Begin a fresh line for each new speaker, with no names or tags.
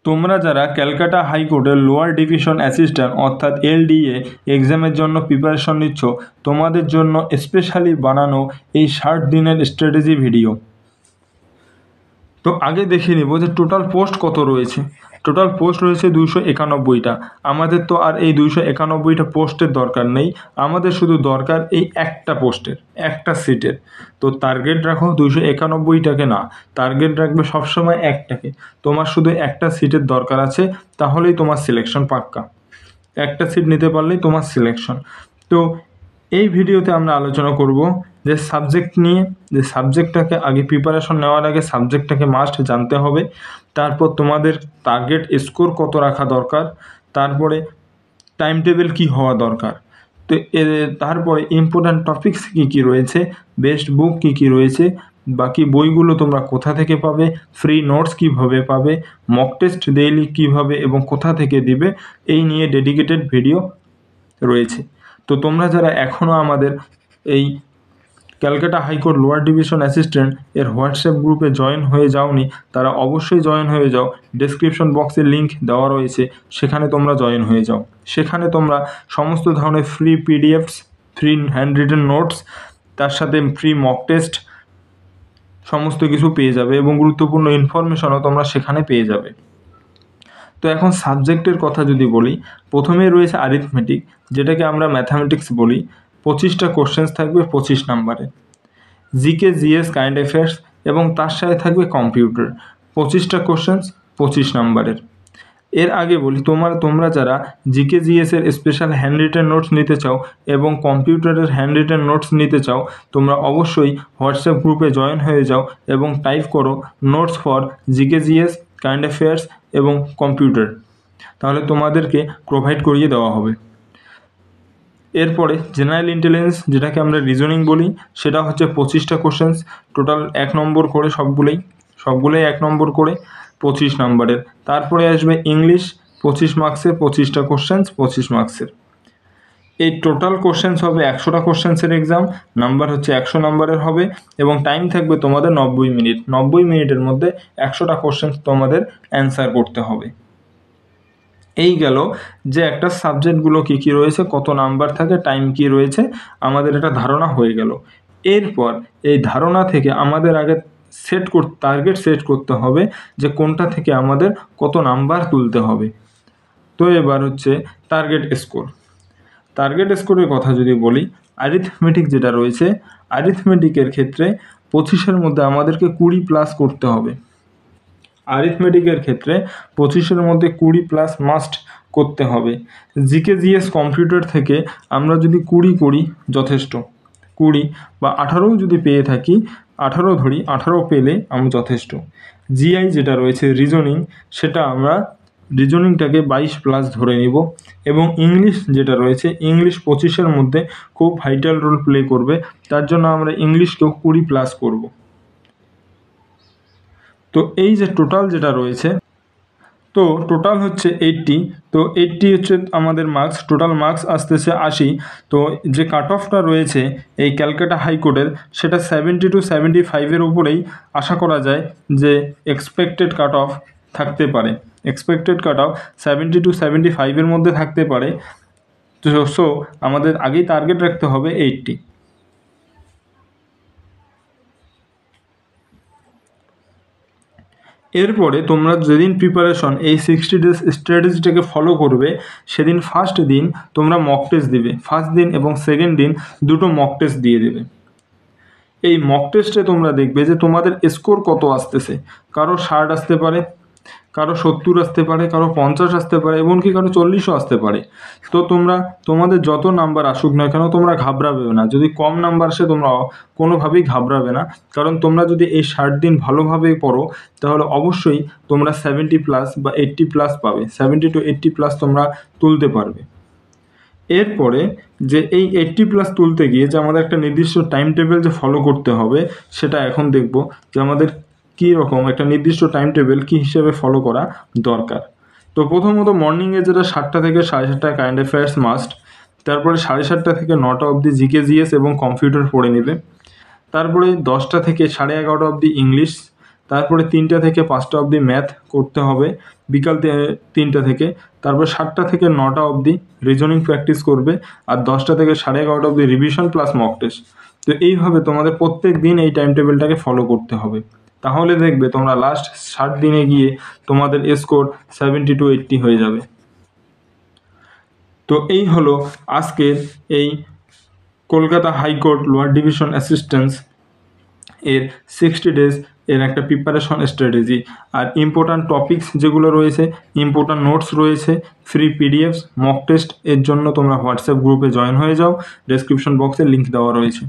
তোমরা যারা ক্যালকাটা হাইকোর্টের লোয়ার ডিভিশন অ্যাসিস্ট্যান্ট অর্থাৎ এলডিএ এক্সামের জন্য প্রিপারেশন নিচ্ছ, তোমাদের জন্য স্পেশালি বানানো এই 60 দিনের স্ট্র্যাটেজি ভিডিও। তো আগে দেখে নেব যে টোটাল পোস্ট কত রয়েছে। টোটাল পোস্ট রয়েছে 291টা। আমাদের তো আর এই 291টা পোস্টের দরকার নেই, আমাদের শুধু দরকার এই একটা পোস্টের, একটা সিটের। তো টার্গেট রাখো 291টাকে না, টার্গেট রাখবে সবসময় একটাকে। তোমার শুধু একটা সিটের দরকার আছে, তাহলেই তোমার সিলেকশন পাক্কা। একটা সিট নিতে পারলেই তোমার সিলেকশন। তো এই ভিডিওতে আমরা আলোচনা করব যে সাবজেক্ট নিয়ে, যে সাবজেক্টটাকে আগে প্রিপারেশন নেওয়ার আগে সাবজেক্টটাকে মাস্ট জানতে হবে। তারপর তোমাদের টার্গেট স্কোর কত রাখা দরকার, তারপরে টাইম টেবিল কী হওয়া দরকার। তো তারপরে ইম্পর্ট্যান্ট টপিকস কী কী রয়েছে, বেস্ট বুক কী কী রয়েছে, বাকি বইগুলো তোমরা কোথা থেকে পাবে, ফ্রি নোটস কীভাবে পাবে, মক টেস্ট ডেইলি কীভাবে এবং কোথা থেকে দিবে, এই নিয়ে ডেডিকেটেড ভিডিও রয়েছে। তো তোমরা যারা এখনও আমাদের এই Calcutta high court lower division assistant এর হোয়াটসঅ্যাপ গ্রুপে জয়েন হয়ে যাওনি, তারা অবশ্যই জয়েন হয়ে যাও। ডেসক্রিপশন বক্সে লিঙ্ক দেওয়া রয়েছে, সেখানে তোমরা জয়েন হয়ে যাও। সেখানে তোমরা সমস্ত ধরনের free PDFs, free hand written notes, তার সাথে ফ্রি মক টেস্ট সমস্ত কিছু পেয়ে যাবে এবং গুরুত্বপূর্ণ ইনফরমেশনও তোমরা সেখানে পেয়ে যাবে। তো এখন সাবজেক্টের কথা যদি বলি, প্রথমেই রয়েছে অ্যারিথমেটিক, যেটাকে আমরা ম্যাথামেটিক্স বলি। 25টা কোশ্চেন্স থাকবে 25 নাম্বারে। জিকে, জিএস, কারেন্ট অ্যাফেয়ার্স এবং তার সাথে থাকবে কম্পিউটার। 25টা কোশ্চেন্স 25 নাম্বারের। এর আগে বলি, তোমরা যারা জিকে জিএসের স্পেশাল হ্যান্ড রিটেন নোটস নিতে চাও এবং কম্পিউটারের হ্যান্ড রিটেন নোটস নিতে চাও, তোমরা অবশ্যই হোয়াটসঅ্যাপ গ্রুপে জয়েন হয়ে যাও এবং টাইপ করো notes for GK GS, current affairs এবং কম্পিউটার, তাহলে তোমাদেরকে প্রোভাইড করিয়ে দেওয়া হবে। এরপরে জেনারেল ইন্টেলিজেন্স, যেটাকে আমরা রিজনিং বলি, সেটা হচ্ছে 25টা কোশ্চেন্স, টোটাল 1 নম্বর করে, সবগুলোই 1 নম্বর করে 25 নাম্বারের। তারপরে আসবে ইংলিশ, 25 মার্কসের 25টা কোশ্চেন্স 25 মার্কসের। এই টোটাল কোশ্চেন্স হবে 100টা কোশ্চেন্সের এক্সাম, নাম্বার হচ্ছে 100 নাম্বারের হবে এবং টাইম থাকবে তোমাদের 90 মিনিট। 90 মিনিটের মধ্যে 100টা কোশ্চেন্স তোমাদের অ্যান্সার করতে হবে। এই গেল যে একটা সাবজেক্টগুলো কী কী রয়েছে, কত নাম্বার থাকে, টাইম কী রয়েছে, আমাদের একটা ধারণা হয়ে গেল। এরপর এই ধারণা থেকে আমাদের আগে টার্গেট সেট করতে হবে যে কোনটা থেকে আমাদের কত নাম্বার তুলতে হবে। তো এবার হচ্ছে টার্গেট স্কোর। টার্গেট স্কোরের কথা যদি বলি, অ্যারিথমেটিক যেটা রয়েছে, অ্যারিথমেটিকের ক্ষেত্রে 25-এর মধ্যে আমাদেরকে 20+ করতে হবে। অ্যারিথমেটিকের ক্ষেত্রে 25-এর মধ্যে 20+ মাস্ট করতে হবে। জিকে জিএস কম্পিউটার থেকে আমরা যদি 20 করি যথেষ্ট, 20 বা 18ও যদি পেয়ে থাকি, 18 ধরি, 18 পেলে আমরা যথেষ্ট। জিআই যেটা রয়েছে রিজনিং, সেটা আমরা রিজনিংটাকে 22+ ধরে নিব এবং ইংলিশ যেটা রয়েছে, ইংলিশ 25-এর মধ্যে খুব ভাইটাল রোল প্লে করবে, তার জন্য আমরা ইংলিশকেও 20+ করব। তো এই যে টোটাল যেটা রয়েছে, তো টোটাল হচ্ছে 80। তো 80 হচ্ছে আমাদের মার্কস, টোটাল মার্কস আসতেছে 80। তো যে কাট অফটা রয়েছে এই ক্যালকাটা হাইকোর্টের, সেটা 70 to 75-এর উপরেই আশা করা যায় যে এক্সপেক্টেড কাট অফ থাকতে পারে। এক্সপেক্টেড কাট অফ 70 to 75-এর মধ্যে থাকতে পারে। তো আমাদের আগেই টার্গেট রাখতে হবে 80। এরপরে তোমরা যেদিন প্রিপারেশন এই 60 ডেজ স্ট্র্যাটেজিটাকে ফলো করবে, সেদিন ফার্স্ট দিন তোমরা মক টেস্ট দিবে। ফার্স্ট দিন এবং সেকেন্ড দিন দুটো মক টেস্ট দিয়ে দেবে। এই মক টেস্টে তোমরা দেখবে যে তোমাদের স্কোর কত আসতেছে। কারো 60 আসতে পারে, কারো 70 আসতে পারে, কারো 50 আসতে পারে, এমনকি কারো 40ও আসতে পারে। তো তোমাদের যত নাম্বার আসুক না কেন, তোমরা ঘাবড়াবে না। যদি কম নাম্বার আসে তোমরা কোনোভাবেই ঘাবড়াবে না, কারণ তোমরা যদি এই 60 দিন ভালোভাবে পড়ো, তাহলে অবশ্যই তোমরা 70+ বা 80+ পাবে। 70 to 80+ তোমরা তুলতে পারবে। এরপরে যে এই 80+ তুলতে গিয়ে যে আমাদের একটা নির্দিষ্ট টাইম টেবিল যে ফলো করতে হবে, সেটা এখন দেখব যে আমাদের কী রকম একটা নির্দিষ্ট টাইম টেবিল কী হিসেবে ফলো করা দরকার। তো প্রথমত মর্নিংয়ে যেটা 7টা থেকে 7:30 কারেন্ট অ্যাফেয়ার্স মাস্ট, তারপরে 7:30 থেকে 9টা অবধি জিকে জিএস এবং কম্পিউটার পড়ে নেবে। তারপরে 10টা থেকে 11:30 অবধি ইংলিশ, তারপরে 3টা থেকে 5টা অবধি ম্যাথ করতে হবে বিকাল 3টা থেকে। তারপর 7টা থেকে 9টা অবধি রিজনিং প্র্যাকটিস করবে, আর 10টা থেকে 11:30 অবধি রিভিশন প্লাস মক টেস্ট। তো এইভাবে তোমাদের প্রত্যেক দিন এই টাইম টেবিলটাকে ফলো করতে হবে, তাহলে দেখবে তোমরা লাস্ট 60 দিনে গিয়ে তোমাদের স্কোর 70 to 80 হয়ে যাবে। তো এই হলো আজকের এই Kolkata high court lower division assistance এর 60 ডেজ এর একটা প্রিপারেশন স্ট্র্যাটেজি। আর ইম্পর্ট্যান্ট টপিকস যেগুলো রয়েছে, ইম্পর্ট্যান্ট নোটস রয়েছে, ফ্রি পিডিএফস, মক টেস্ট এর জন্য তোমরা হোয়াটসঅ্যাপ গ্রুপে জয়েন হয়ে যাও, ডেসক্রিপশন বক্সে লিঙ্ক দেওয়া রয়েছে।